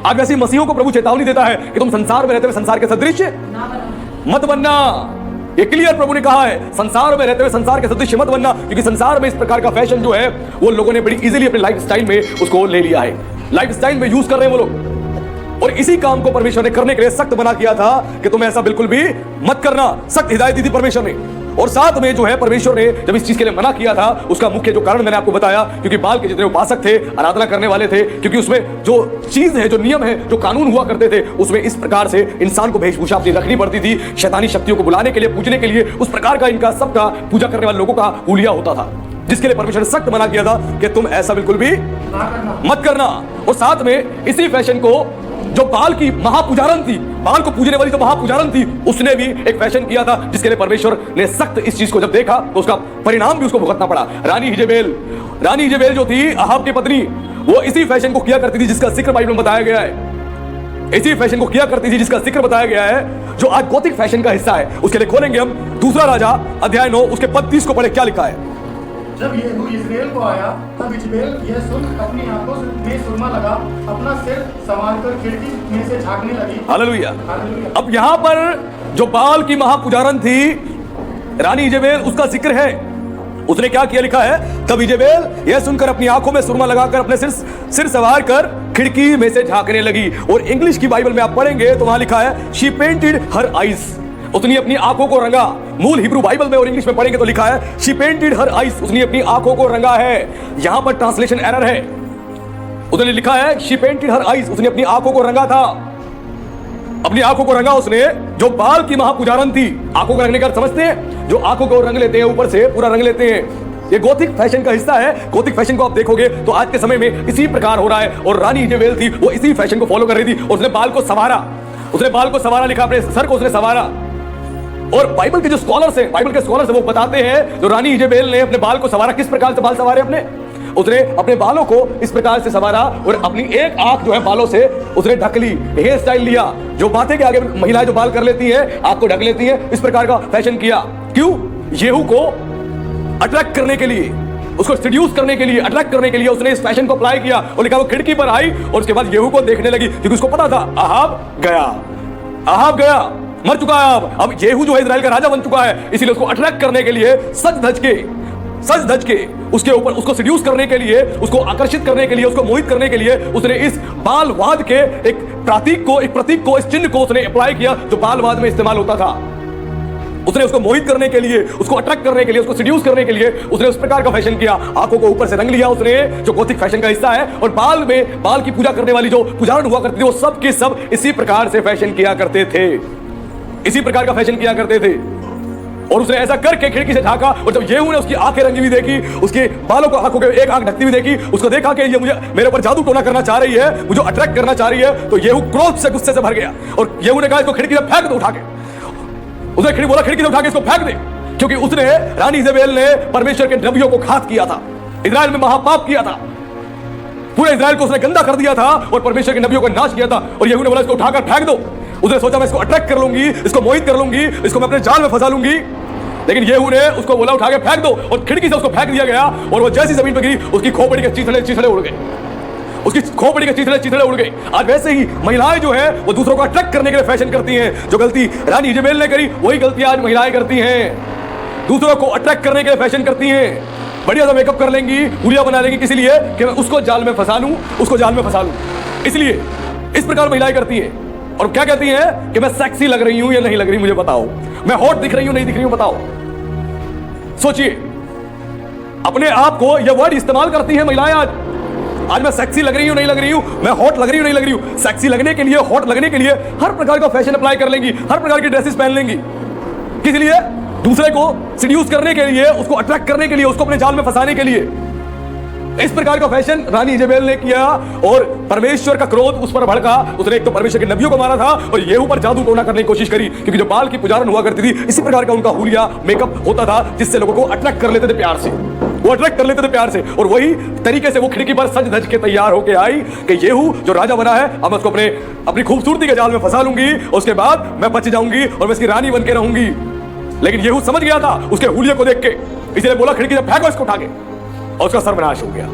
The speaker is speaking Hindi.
आज वैसे मसीहों को प्रभु चेतावनी देता है कि तुम संसार में रहते हुए संसार के सदृश मत बनना। ये क्लियर प्रभु ने कहा है, संसार में रहते हुए संसार के सदृश मत बनना, क्योंकि संसार में इस प्रकार का फैशन जो है वो लोगों ने बड़ी इजीली अपने लाइफ स्टाइल में उसको ले लिया है, लाइफ स्टाइल में यूज कर रहे हैं वो लोग। और इसी काम को परमेश्वर ने करने के लिए सख्त मना किया था कि तुम ऐसा बिल्कुल भी मत करना। सख्त हिदायत दी थी परमेश्वर ने। और साथ में जो है परमेश्वर ने जब इस चीज के लिए मना किया था, उसका मुख्य जो कारण मैंने आपको बताया, क्योंकि बाल के जितने उपासक थे, आराधना करने वाले थे, क्योंकि उसमें जो चीज है, जो नियम है, जो कानून हुआ करते थे, उसमें इस प्रकार से इंसान को वेशभूषा अपनी रखनी पड़ती थी। शैतानी शक्तियों को बुलाने के लिए, पूजने के लिए, उस प्रकार का इनका सबका पूजा करने वाले लोगों का हुलिया होता था, जिसके लिए परमेश्वर ने सख्त मना किया था कि तुम ऐसा बिल्कुल भी मत करना। और साथ में इसी फैशन को जो बाल की महापुजारन थी, बाल को पूजने वाली जो महापुजारन थी, उसने भी एक फैशन किया था, जिसके लिए परमेश्वर ने सख्त इस चीज को जब देखा तो उसका परिणाम भी उसको भुगतना पड़ा। रानी इजेबेल जो थी, अहाब की पत्नी, वो इसी फैशन को किया करती थी जिसका जिक्र बाइबल में बताया गया है। इसी फैशन को किया करती थी जिसका जिक्र बताया गया है, जो आज गौतिक फैशन का हिस्सा है। उसके लिए खोलेंगे हम दूसरा राजा अध्याय 9 उसके 32 को पढ़े, क्या लिखा है। जब येहू इस्राएल को आया तब इजबेल यह सुन अपनी आंखों में सुरमा लगा, अपना सिर संवारकर खिड़की में से झांकने लगी। हालेलुया। अब यहां पर जो बाल की महापुजारन थी रानी इजेबेल, उसका जिक्र है। उसने क्या किया, लिखा है, तब इजेबेल यह सुनकर अपनी आंखों में सुरमा लगाकर अपने सिर सवार कर खिड़की में से झांकने लगी। और इंग्लिश की बाइबल में आप पढ़ेंगे तो वहां लिखा है, शी पेंटेड हर आईज, उसने अपनी आंखों को रंगा। मूल हिब्रू बाइबल में और इंग्लिश में पढ़ेंगे तो लिखा है, शी पेंटेड हर आईज, उसने अपनी आंखों को रंगा है। यहां पर ट्रांसलेशन एरर है। उसने लिखा है, शी पेंटेड हर आईज, उसने अपनी आंखों को रंगा था, अपनी आंखों को रंगा उसने। जो बाल की महापुजारन थी, आंखों को रंगने का समझते हैं, जो आंखों को रंग लेते हैं, ऊपर से पूरा रंग लेते हैं, ये गौतिक फैशन का हिस्सा है। गौतिक फैशन को आप देखोगे तो आज के समय में इसी प्रकार हो रहा है। और रानी इजेबेल थी, वो इसी फैशन को फॉलो कर रही थी। उसने बाल को संवारा, लिखा, अपने सर को उसने संवारा। और बाइबल के जो स्कॉलर्स हैं, बाइबल के स्कॉलर्स हैं, वो बताते हैं जो रानी इजेबेल ने अपने बाल को संवारा, किस प्रकार से बाल संवारे अपने, उसने अपने बालों को इस प्रकार से संवारा और अपनी एक आंख जो है बालों से उसने ढक ली, हेयर स्टाइल लिया। जो बातें के आगे महिलाएं जो बाल कर लेती हैं, आंख को ढक लेती हैं, इस प्रकार का फैशन किया। क्यों? येहू को अट्रैक्ट करने के लिए, उसको सीड्यूस करने के लिए, अट्रैक्ट करने के लिए उसने इस फैशन को अप्लाई किया। और लिखा, वो खिड़की पर आई और उसके बाद येहू को देखने लगी, क्योंकि उसको पता था अहाब गया, मर चुका है। अब येहू जो है इजराइल का राजा बन चुका है, इसीलिए उसको अट्रैक्ट करने के लिए सज धज के उसके ऊपर उसको सीड्यूस करने के लिए, उसको आकर्षित करने के लिए, उसको मोहित करने के लिए उसने इस बालवाद के एक प्रतीक को, इस चिन्ह को उसने अप्लाई किया जो बालवाद में इस्तेमाल होता था। उसने उसको मोहित करने के लिए, उसको अट्रैक्ट करने के लिए, उसको सीड्यूस करने के लिए उसने उस प्रकार का फैशन किया। आंखों को ऊपर से रंग लिया उसने, जो गौतिक फैशन का हिस्सा है। और बाल की पूजा करने वाली जो पुजारन हुआ करती थी, वो सब के सब इसी प्रकार से फैशन किया करते थे, इसी प्रकार का फैशन किया करते थे। और उसने ऐसा करके खिड़की से झांका, और जब येहू ने उसकी आंखें रंगी हुई देखी, उसके बालों को, आंखों के एक आंख ढकती हुई देखी, उसको देखा कि ये मुझे मेरे ऊपर जादू टोना करना चाह रही है, मुझे अट्रैक्ट करना चाह रही है, तो येहू क्रोध से, गुस्से से भर गया। और येहू ने कहा, इसको खिड़की से फेंक दो उठा के। उसने बोला, खिड़की से उठा के इसको फेंक दे, क्योंकि उसने, रानी इजेबेल ने परमेश्वर के नबियों को घात किया था, इजराइल में महापाप किया था, पूरे इजराइल को उसने गंदा कर दिया था और परमेश्वर के नबियों को नाश किया था। और येहू ने बोला, इसको उठाकर फेंक दो। उसने सोचा, मैं इसको अट्रैक्ट कर लूंगी, इसको मोहित कर लूंगी, इसको मैं अपने जाल में फंसा लूंगी। लेकिन येहू ने उसको बोला, उठा के फेंक दो, और खिड़की से उसको फेंक दिया गया। और वो जैसी जमीन पर गिरी, उसकी खोपड़ी के चीथड़े उड़ गए, उसकी खोपड़ी के चीथड़े उड़ गए। आज वैसे ही महिलाएं जो है वो दूसरों को अट्रैक्ट करने के लिए फैशन करती हैं। जो गलती रानी इजेबेल ने करी, वही गलती आज महिलाएं करती हैं, दूसरों को अट्रैक्ट करने के लिए फैशन करती हैं। बढ़िया सा मेकअप कर लेंगी, हुलिया बना लेंगी, किसी लिए कि मैं उसको जाल में फंसा लूं, इसलिए इस प्रकार महिलाएं करती हैं। और क्या कहती हैं कि मैं सेक्सी लग रही हूं या नहीं लग रही, मुझे बताओ, मैं हॉट दिख रही हूं नहीं दिख रही हूं, बताओ। सोचिए, अपने आप को यह वर्ड इस्तेमाल करती हैं महिलाएं आज मैं सेक्सी लग रही हूं नहीं लग रही हूं, मैं हॉट लग रही हूं नहीं लग रही हूं। सेक्सी लगने के लिए, हॉट लगने के लिए हर प्रकार का फैशन अप्लाई कर लेंगी, हर प्रकार की ड्रेसेस पहन लेंगी, किस लिए? दूसरे को सीड्यूस करने के लिए, उसको अट्रैक्ट करने के लिए, उसको अपने जाल में फंसाने के लिए। इस प्रकार का फैशन रानी इजेबेल ने किया और परमेश्वर का क्रोध उस पर भड़का। उसने एक तो परमेश्वर के नबियों को मारा था और येहू पर जादू टोना करने की कोशिश करी, क्योंकि जो बाल की पुजारन हुआ करती थी, इसी प्रकार का उनका हुलिया मेकअप होता था, जिससे लोगों को अट्रैक्ट कर लेते थे प्यार से, वो अट्रैक्ट कर लेते थे प्यार से। और वही तरीके से वो खिड़की पर सज धज के तैयार होके आई कि येहू जो राजा बना है, अब मैं उसको अपनी खूबसूरती के जाल में फंसा लूंगी, उसके बाद मैं बच जाऊंगी और मैं इसकी रानी बन के रहूंगी। लेकिन येहू समझ गया था उसके हुलिये को देख के, इसलिए बोला, खिड़की से फेंको इसको उठा के, और उसका सर्वनाश हो गया।